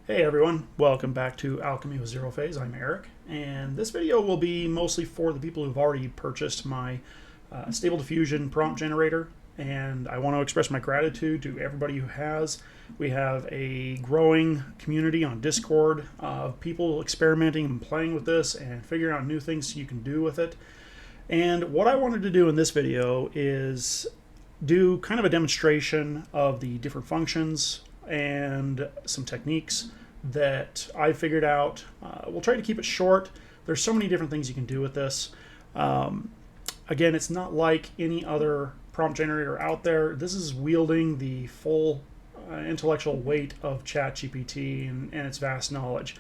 Hey everyone, welcome back to Alchemy with Zero Phase. I'm Eric, and this video will be mostly for the people who've already purchased my Stable Diffusion prompt generator, and I want to express my gratitude to everybody who has. We have a growing community on Discord of people experimenting and playing with this and figuring out new things you can do with it. And what I wanted to do in this video is do kind of a demonstration of the different functions and some techniques that I figured out. We'll try to keep it short. There's so many different things you can do with this. Again, it's not like any other prompt generator out there. This is wielding the full intellectual weight of ChatGPT and its vast knowledge.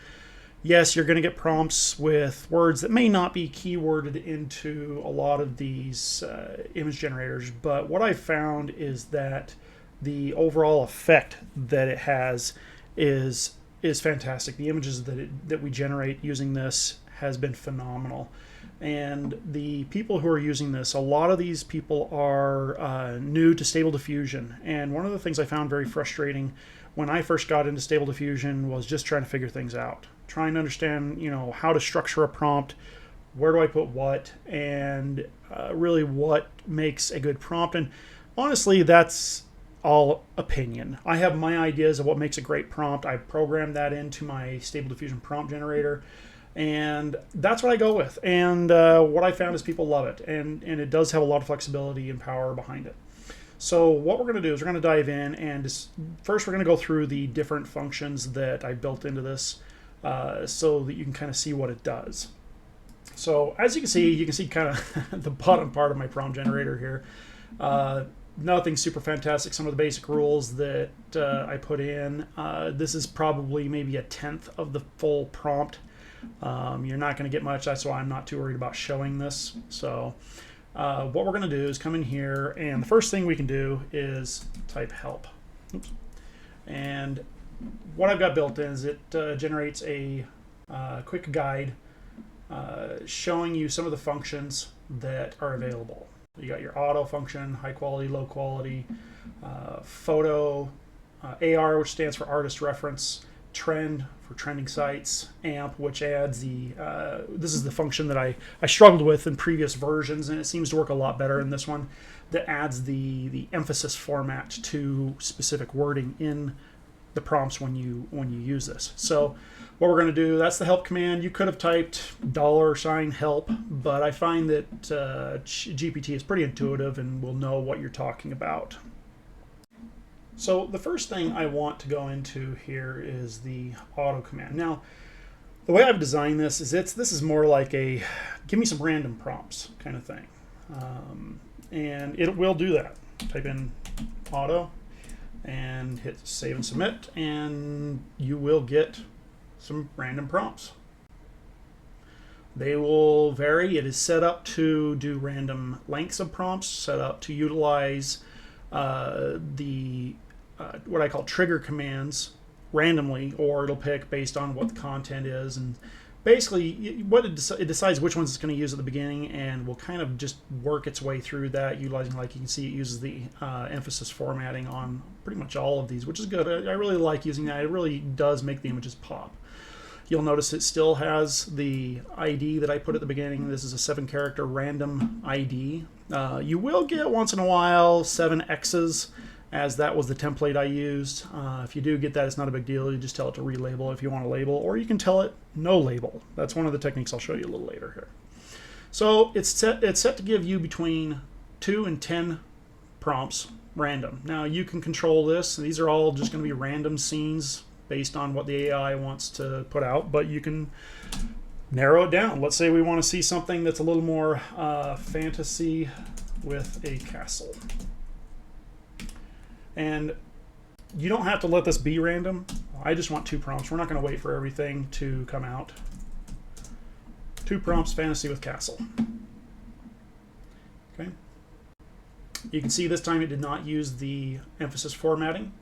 Yes, you're going to get prompts with words that may not be keyworded into a lot of these image generators, but what I've found is that the overall effect that it has is fantastic. The images that we generate using this has been phenomenal. And the people who are using this, a lot of these people are new to Stable Diffusion. And one of the things I found very frustrating when I first got into Stable Diffusion was just trying to figure things out. Trying to understand, how to structure a prompt, where do I put what, and really what makes a good prompt. And honestly, that's all opinion. I have my ideas of what makes a great prompt. I programmed that into my Stable Diffusion prompt generator, and that's what I go with. And what I found is people love it, and it does have a lot of flexibility and power behind it. So what we're going to do is we're going to dive in, and first we're going to go through the different functions that I built into this so that you can kind of see what it does. So as you can see kind of the bottom part of my prompt generator here. Nothing super fantastic. Some of the basic rules that I put in. This is probably maybe 1/10 of the full prompt. You're not going to get much. That's why I'm not too worried about showing this. So what we're going to do is come in here, and the first thing we can do is type help. Oops. And what I've got built in is it generates a quick guide showing you some of the functions that are available. You got your auto function, high quality, low quality, photo, AR, which stands for artist reference, trend for trending sites, amp, which adds this is the function that I struggled with in previous versions, and it seems to work a lot better in this one, that adds the emphasis format to specific wording in the prompts when you use this. So what we're going to do, that's the help command. You could have typed $help, but I find that GPT is pretty intuitive and will know what you're talking about. So the first thing I want to go into here is the auto command. Now, the way I've designed this is this is more like a give me some random prompts kind of thing. And it will do that. Type in auto and hit save and submit, and you will get some random prompts. They will vary. It is set up to do random lengths of prompts, set up to utilize the what I call trigger commands randomly, or it'll pick based on what the content is, and basically what it decides which ones it's going to use at the beginning, and will kind of just work its way through that, utilizing, like you can see, it uses the emphasis formatting on pretty much all of these, which is good. I really like using that. It really does make the images pop. You'll notice it still has the ID that I put at the beginning. This is a 7-character random ID. You will get once in a while 7 X's, as that was the template I used. If you do get that, it's not a big deal. You just tell it to relabel if you want to label, or you can tell it no label. That's one of the techniques I'll show you a little later here. So it's set to give you between 2 and 10 prompts random. Now you can control this. These are all just going to be random scenes based on what the AI wants to put out, but you can narrow it down. Let's say we want to see something that's a little more fantasy with a castle. And you don't have to let this be random. I just want 2 prompts. We're not going to wait for everything to come out. 2 prompts, fantasy with castle. Okay. You can see this time it did not use the emphasis formatting.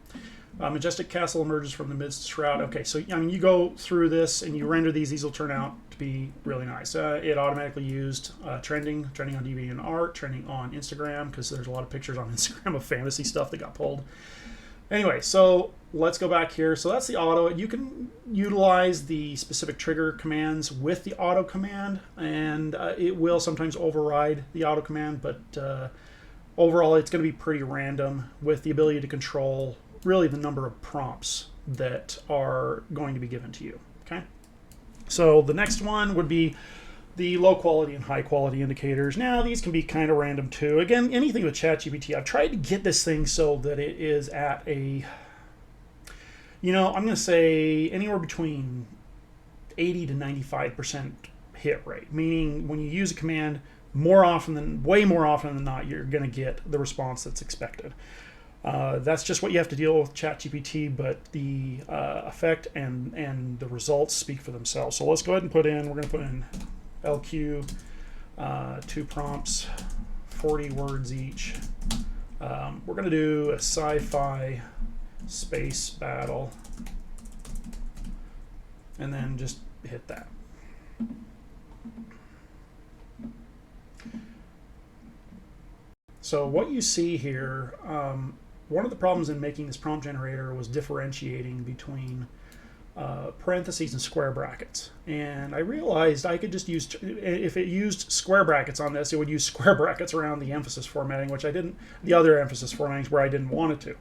Majestic castle emerges from the midst shroud. Okay, so you go through this and you render these. These will turn out to be really nice. It automatically used trending on DeviantArt, trending on Instagram, because there's a lot of pictures on Instagram of fantasy stuff that got pulled. Anyway, so let's go back here. So that's the auto. You can utilize the specific trigger commands with the auto command, and it will sometimes override the auto command, but overall it's going to be pretty random with the ability to control really the number of prompts that are going to be given to you. Okay. So the next one would be the low quality and high quality indicators. Now these can be kind of random too. Again, anything with ChatGPT, I've tried to get this thing so that it is at a, I'm going to say anywhere between 80 to 95% hit rate. Meaning when you use a command, way more often than not, you're going to get the response that's expected. That's just what you have to deal with ChatGPT, but the effect and the results speak for themselves. So let's go ahead and we're going to put in LQ, 2 prompts, 40 words each. We're going to do a sci-fi space battle, and then just hit that. So what you see here, one of the problems in making this prompt generator was differentiating between parentheses and square brackets. And I realized I could just use, if it used square brackets on this, it would use square brackets around the emphasis formatting, which I didn't, the other emphasis formatting where I didn't want it to.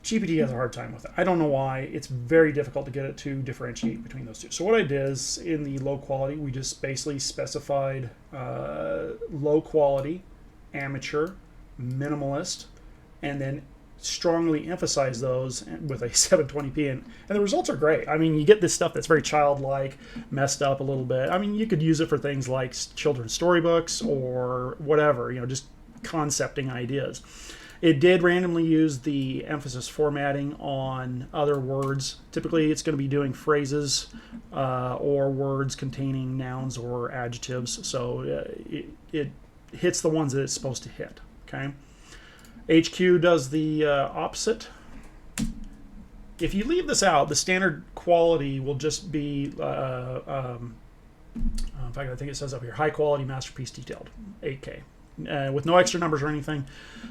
GPT has a hard time with it. I don't know why. It's very difficult to get it to differentiate between those two. So what I did is in the low quality, we just basically specified low quality, amateur, minimalist, and then strongly emphasize those with a 720p, and the results are great. I mean, you get this stuff that's very childlike, messed up a little bit. I mean, you could use it for things like children's storybooks or whatever, just concepting ideas. It did randomly use the emphasis formatting on other words. Typically, it's going to be doing phrases or words containing nouns or adjectives, so it hits the ones that it's supposed to hit. Okay. HQ does the opposite. If you leave this out, the standard quality will just be, in fact, I think it says up here, high quality masterpiece detailed, 8K, with no extra numbers or anything.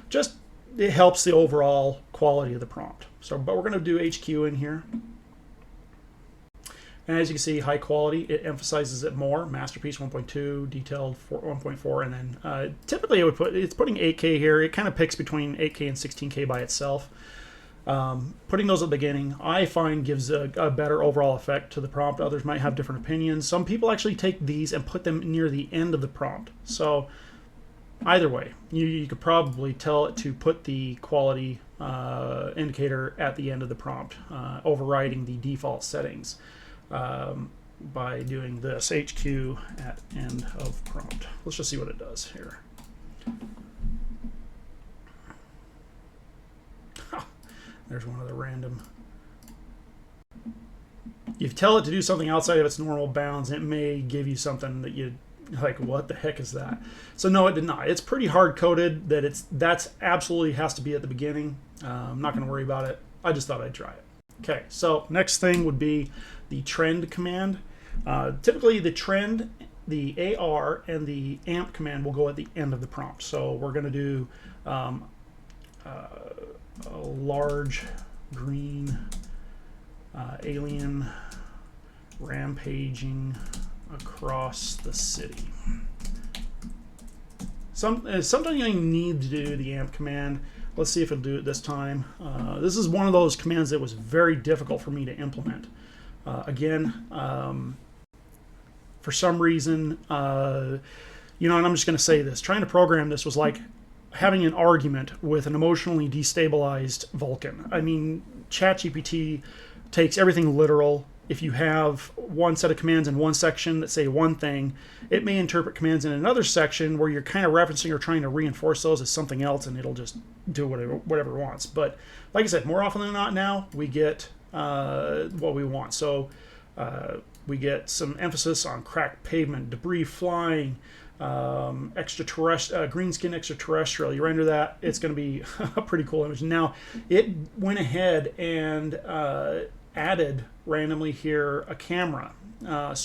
Just, it helps the overall quality of the prompt. So, but we're going to do HQ in here. And as you can see, high quality, it emphasizes it more. Masterpiece 1.2, detailed 1.4, and then typically it's putting 8K here. It kind of picks between 8K and 16K by itself. Putting those at the beginning, I find gives a better overall effect to the prompt. Others might have different opinions. Some people actually take these and put them near the end of the prompt. So either way, you could probably tell it to put the quality indicator at the end of the prompt, overriding the default settings. By doing this, HQ at end of prompt. Let's just see what it does here. There's one of the random. You tell it to do something outside of its normal bounds, it may give you something that you like, what the heck is that? So no, it did not. It's pretty hard coded that that's absolutely has to be at the beginning. I'm not going to worry about it. I just thought I'd try it. Okay, so next thing would be the trend command. Typically the trend, the AR, and the amp command will go at the end of the prompt. So we're going to do a large green alien rampaging across the city. Sometimes you need to do the amp command. Let's see if it'll do it this time. This is one of those commands that was very difficult for me to implement. Again, for some reason, and I'm just going to say this, trying to program this was like having an argument with an emotionally destabilized Vulcan. I mean, ChatGPT takes everything literal. If you have one set of commands in one section that say one thing, it may interpret commands in another section where you're kind of referencing or trying to reinforce those as something else, and it'll just do whatever it wants. But like I said, more often than not now, we get what we want. So we get some emphasis on cracked pavement, debris flying, extraterrestrial, green skin extraterrestrial. You render that, it's going to be a pretty cool image. Now, it went ahead and added randomly here a camera. And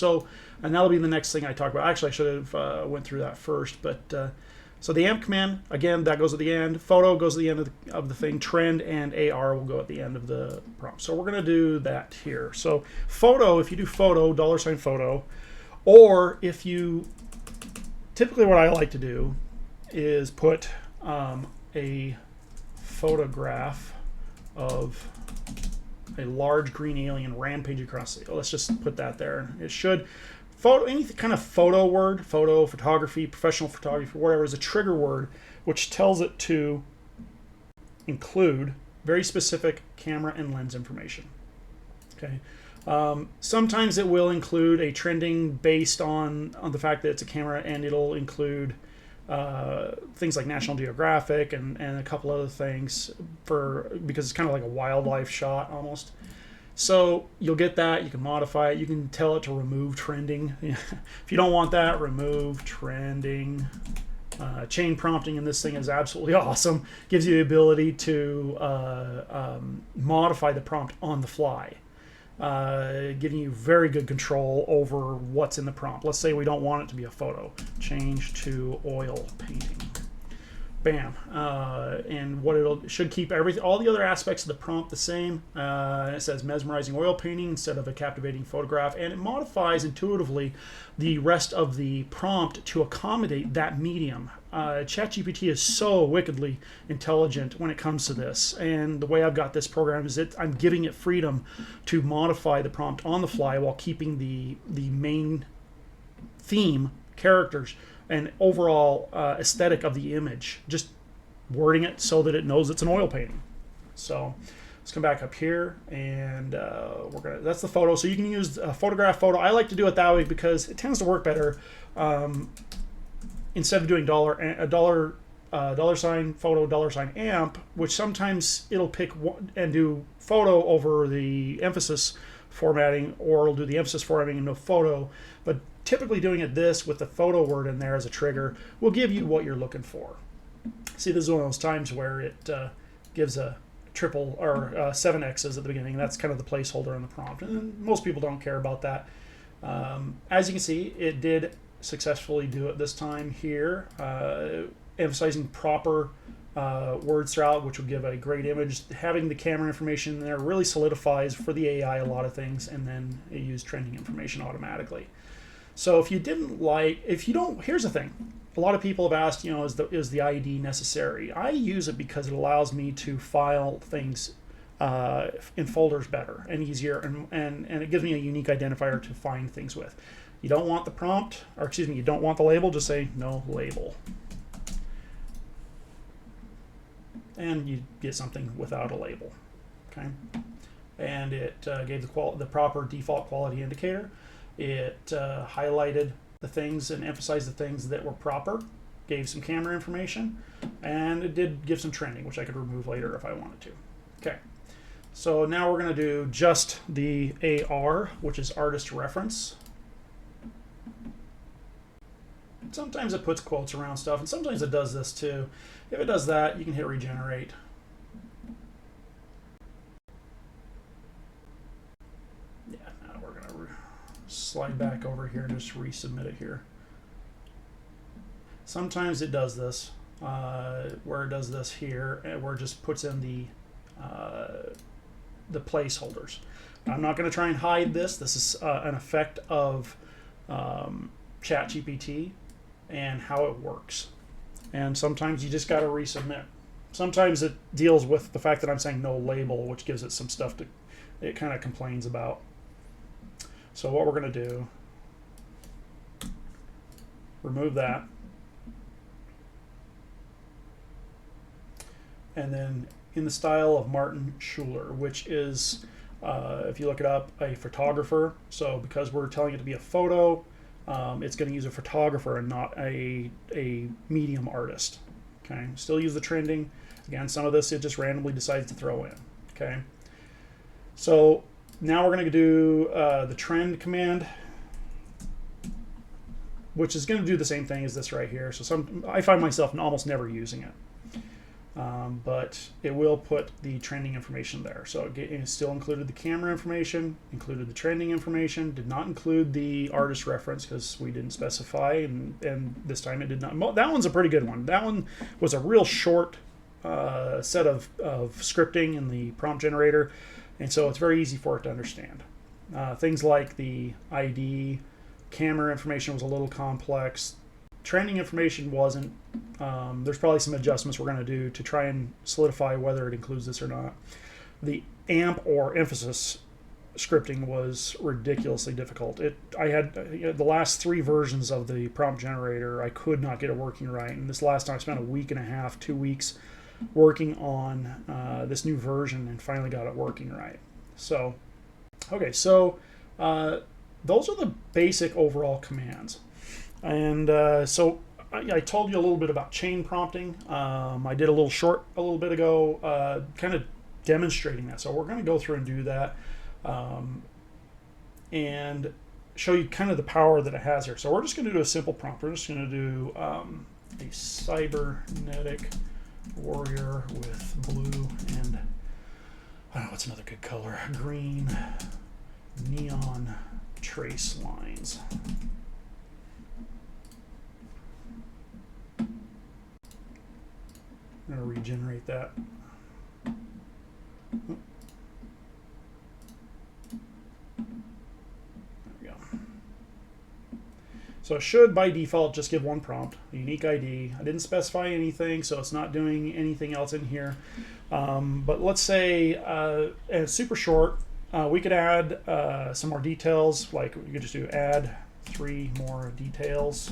that'll be the next thing I talk about. Actually, I should have went through that first, but So the amp command, again, that goes at the end. Photo goes at the end of the thing. Trend and AR will go at the end of the prompt. So we're going to do that here. So photo, if you do photo, $photo, or if you, typically what I like to do is put a photograph of a large green alien rampaging across the, let's just put that there. It should, photo, any kind of photo word, photo, photography, professional photography, whatever, is a trigger word which tells it to include very specific camera and lens information. Okay. Sometimes it will include a trending based on the fact that it's a camera, and it'll include things like National Geographic and a couple other things because it's kind of like a wildlife shot almost. So you'll get that. You can modify it. You can tell it to remove trending. If you don't want that, remove trending. Chain prompting in this thing is absolutely awesome. Gives you the ability to modify the prompt on the fly, giving you very good control over what's in the prompt. Let's say we don't want it to be a photo. Change to oil painting. Bam. And what it should keep everything, all the other aspects of the prompt the same. It says mesmerizing oil painting instead of a captivating photograph, and it modifies intuitively the rest of the prompt to accommodate that medium. ChatGPT is so wickedly intelligent when it comes to this, and the way I've got this program is that I'm giving it freedom to modify the prompt on the fly while keeping the main theme, characters, and overall aesthetic of the image, just wording it so that it knows it's an oil painting. So let's come back up here, and that's the photo. So you can use a photograph photo. I like to do it that way because it tends to work better. Instead of doing dollar sign photo $amp, which sometimes it'll pick and do photo over the emphasis formatting, or it'll do the emphasis formatting and no photo. But typically doing it this with the photo word in there as a trigger will give you what you're looking for. See, this is one of those times where it gives a triple or 7 X's at the beginning. That's kind of the placeholder in the prompt, and most people don't care about that. As you can see, it did successfully do it this time here, emphasizing proper words throughout, which will give a great image. Having the camera information in there really solidifies for the AI a lot of things, and then it used trending information automatically. So if you didn't like, here's the thing. A lot of people have asked, is the ID necessary? I use it because it allows me to file things in folders better and easier, and it gives me a unique identifier to find things with. You don't want the prompt, or excuse me, you don't want the label, just say no label. And you get something without a label, okay? And it gave the proper default quality indicator. It highlighted the things and emphasized the things that were proper, gave some camera information, and it did give some trending, which I could remove later if I wanted to. Okay, so now we're going to do just the AR, which is artist reference. Sometimes it puts quotes around stuff, and sometimes it does this too. If it does that, you can hit regenerate. Yeah, now we're going to slide back over here and just resubmit it here. Sometimes it does this, where it does this here, where it just puts in the placeholders. I'm not going to try and hide this. This is an effect of ChatGPT and how it works. And sometimes you just got to resubmit. Sometimes it deals with the fact that I'm saying no label, which gives it some stuff it kind of complains about. So what we're going to do, remove that. And then in the style of Martin Schuler, which is, if you look it up, a photographer. So because we're telling it to be a photo, it's going to use a photographer and not a medium artist. Okay, still use the trending. Again, some of this it just randomly decides to throw in. Okay, so now we're going to do the trend command, which is going to do the same thing as this right here. So I find myself almost never using it. but it will put the trending information there. So it still included the camera information, included the trending information, did not include the artist reference because we didn't specify, and this time it did not. That one's a pretty good one. That one was a real short set of scripting in the prompt generator, and so it's very easy for it to understand. Things like the ID, camera information was a little complex. Trending information wasn't. There's probably some adjustments we're going to do to try and solidify whether it includes this or not. The amp or emphasis scripting was ridiculously difficult. I had the last 3 versions of the prompt generator, I could not get it working right. And this last time I spent a week and a half, 2 weeks working on this new version and finally got it working right. So, okay, so those are the basic overall commands. And so I told you a little bit about chain prompting. I did a little bit ago, kind of demonstrating that. So we're going to go through and do that and show you kind of the power that it has here. So we're just going to do a simple prompt. We're just going to do a cybernetic warrior with blue and, I don't know, what's another good color? Green neon trace lines. I'm going to regenerate that. There we go. So it should, by default, just give one prompt, a unique ID. I didn't specify anything, so it's not doing anything else in here. But let's say, and it's super short, we could add some more details, like we could just do add 3 more details.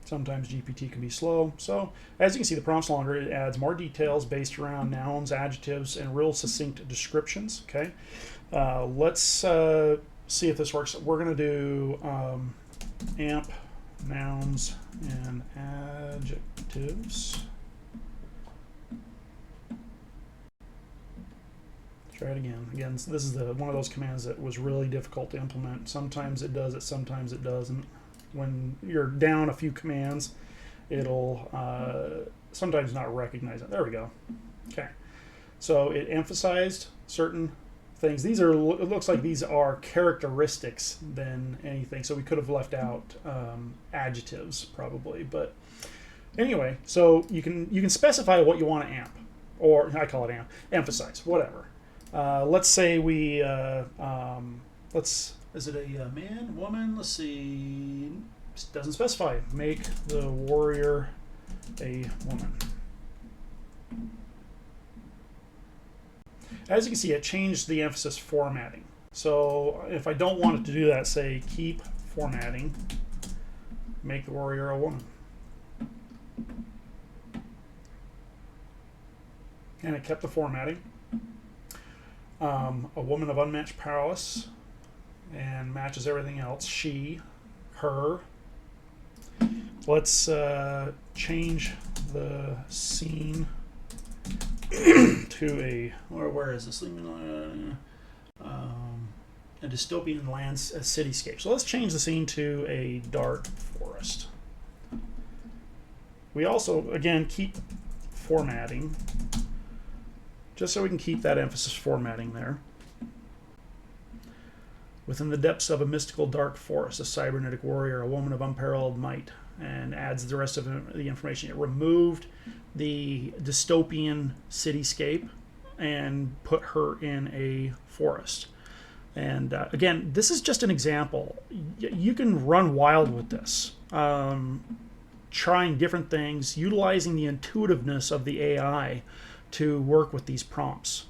Sometimes GPT can be slow. So as you can see, the prompt's longer. It adds more details based around nouns, adjectives, and real succinct descriptions. Okay, let's see if this works. We're going to do amp nouns and adjectives. Try it again. Again, this is one of those commands that was really difficult to implement. Sometimes it does it, sometimes it doesn't. When you're down a few commands, it'll sometimes not recognize it. There we go. Okay, so it emphasized certain things. These are, it looks like these are characteristics than anything. So we could have left out adjectives probably, but anyway. So you can specify what you want to amp, or I call it amp, emphasize, whatever. Let's say we is it a man, woman? Let's see. It doesn't specify. Make the warrior a woman. As you can see, it changed the emphasis formatting. So if I don't want it to do that, say keep formatting, make the warrior a woman. And it kept the formatting. A woman of unmatched prowess, and matches everything else. She, her. Let's change the scene to a, where is this? A dystopian cityscape. So let's change the scene to a dark forest. We also, again, keep formatting, just so we can keep that emphasis formatting there. Within the depths of a mystical dark forest, a cybernetic warrior, a woman of unparalleled might, and adds the rest of the information. It removed the dystopian cityscape and put her in a forest. And again, this is just an example. You can run wild with this, trying different things, utilizing the intuitiveness of the AI to work with these prompts.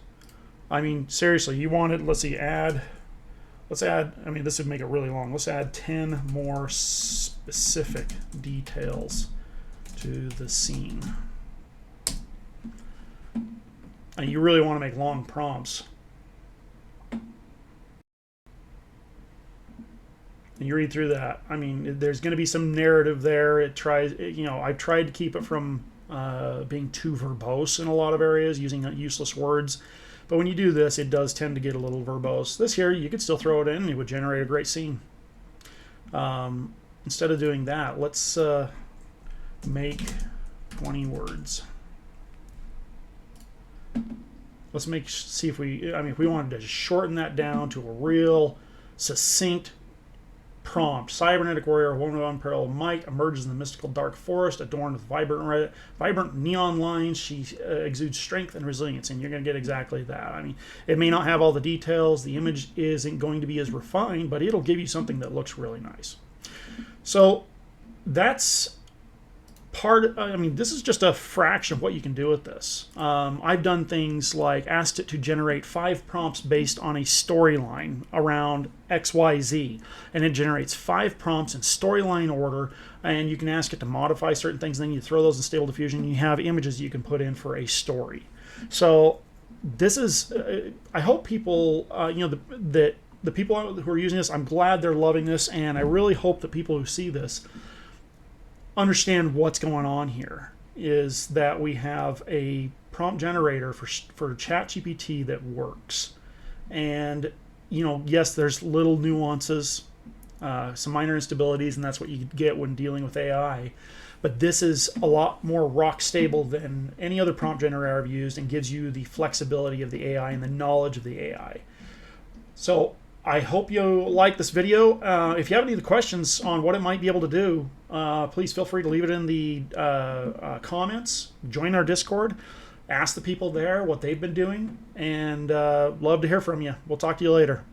I mean, seriously, you wanted, let's see, let's add, I mean, this would make it really long. Let's add 10 more specific details to the scene. And you really want to make long prompts. And you read through that. I mean, there's going to be some narrative there. I've tried to keep it from being too verbose in a lot of areas, using useless words. But when you do this, it does tend to get a little verbose. This here, you could still throw it in, and it would generate a great scene. instead of doing that, let's make 20 words. Let's see if we, I mean, if we wanted to shorten that down to a real succinct prompt. Cybernetic warrior, woman of unparalleled might, emerges in the mystical dark forest, adorned with vibrant neon lines. She exudes strength and resilience, and you're going to get exactly that. I mean, it may not have all the details. The image isn't going to be as refined, but it'll give you something that looks really nice. So that's part, I mean, this is just a fraction of what you can do with this. I've done things like asked it to generate 5 prompts based on a storyline around XYZ, and it generates 5 prompts in storyline order, and you can ask it to modify certain things, and then you throw those in Stable Diffusion, and you have images you can put in for a story. So this is, I hope people, you know, the people who are using this, I'm glad they're loving this, and I really hope that people who see this understand what's going on here. Is that we have a prompt generator for ChatGPT that works, and you know, yes, there's little nuances, some minor instabilities, and that's what you get when dealing with AI. But this is a lot more rock stable than any other prompt generator I've used, and gives you the flexibility of the AI and the knowledge of the AI. So I hope you like this video. If you have any questions on what it might be able to do, please feel free to leave it in the comments. Join our Discord. Ask the people there what they've been doing. And love to hear from you. We'll talk to you later.